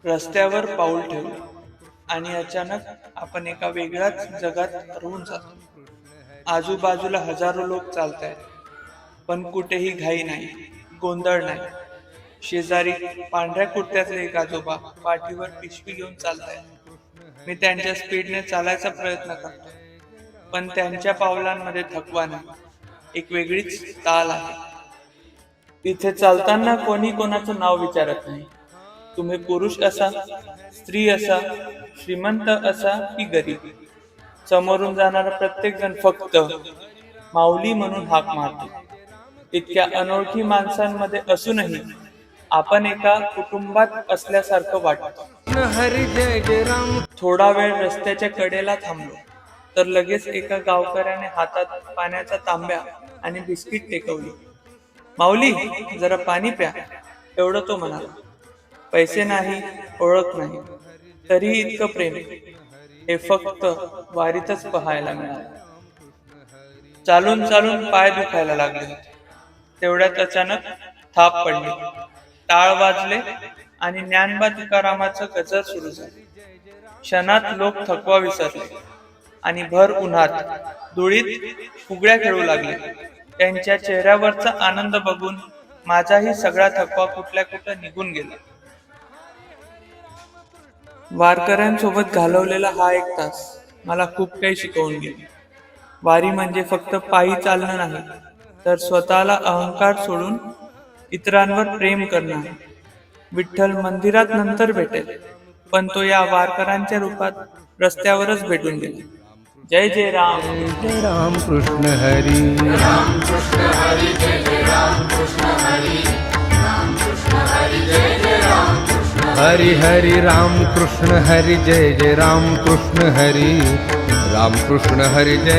रस्त्यावर पाऊल ठेवलं आणि अचानक आपण एका वेगळ्याच जगात हरवून जातो. आजूबाजूला हजारो लोक चालतायत, पण कुठेही घाई नाही, गोंधळ नाही. शेजारी पांढऱ्या कुर्त्यातले एक आजोबा पाठीवर पिशवी घेऊन चालतायत. मी त्यांच्या स्पीडने चालायचा प्रयत्न करतो, पण त्यांच्या पावलांमध्ये थकवा नाही, एक वेगळीच ताल आहे. तिथे चालताना कोणी कोणाचं नाव विचारत नाही. तुम्ही पुरुष असा, स्त्री असा, श्रीमंत असा की गरीब, समोरून जाणारा प्रत्येक जण फक्त माऊली म्हणून हाक मारतो. इतक्या अनोळखी माणसांमध्ये असूनही आपण एका कुटुंबात असल्यासारखं वाटतं. हरी जय जय राम. थोडा वेळ रस्त्याच्या कडेला थांबलो तर लगेच एका गावकऱ्याने हातात पाण्याचा तांब्या आणि बिस्किट टेकवली. माऊली, जरा पाणी प्या, एवढं तो म्हणाला. पैसे नाही, ओळख नाही, तरीही इतकं प्रेम. हे फक्त वारीतच पाहायला मिळालं. चालून चालून पाय दुखायला लागले. तेवढ्यात अचानक थाप पडली, टाळ वाजले आणि ज्ञानबा तुकारामाचं गजर सुरू झाले. क्षणात लोक थकवा विसरले आणि भर उन्हात धुळीत फुगड्या खेळू लागले. त्यांच्या चेहऱ्यावरचा आनंद बघून माझाही सगळा थकवा कुठल्या कुठं निघून गेला. वारकऱ्यांसोबत घालवलेला हा 1 तास मला खूप काही शिकवून गेला. वारी म्हणजे फक्त पायी चालणं नाही, तर स्वतःला अहंकार सोडून इतरांवर प्रेम करणं आहे. विठ्ठल मंदिरात नंतर भेटेल, पण तो या वारकऱ्यांच्या रूपात रस्त्यावरच भेटून गेला. जय जय राम. जय राम कृष्ण हरी. राम कृष्ण हरी जय जय राम कृष्ण हरी. राम कृष्ण हरी जय जय राम कृष्ण हरी हरी राम कृष्ण हरी जय जय राम कृष्ण हरी. राम कृष्ण हरी जय.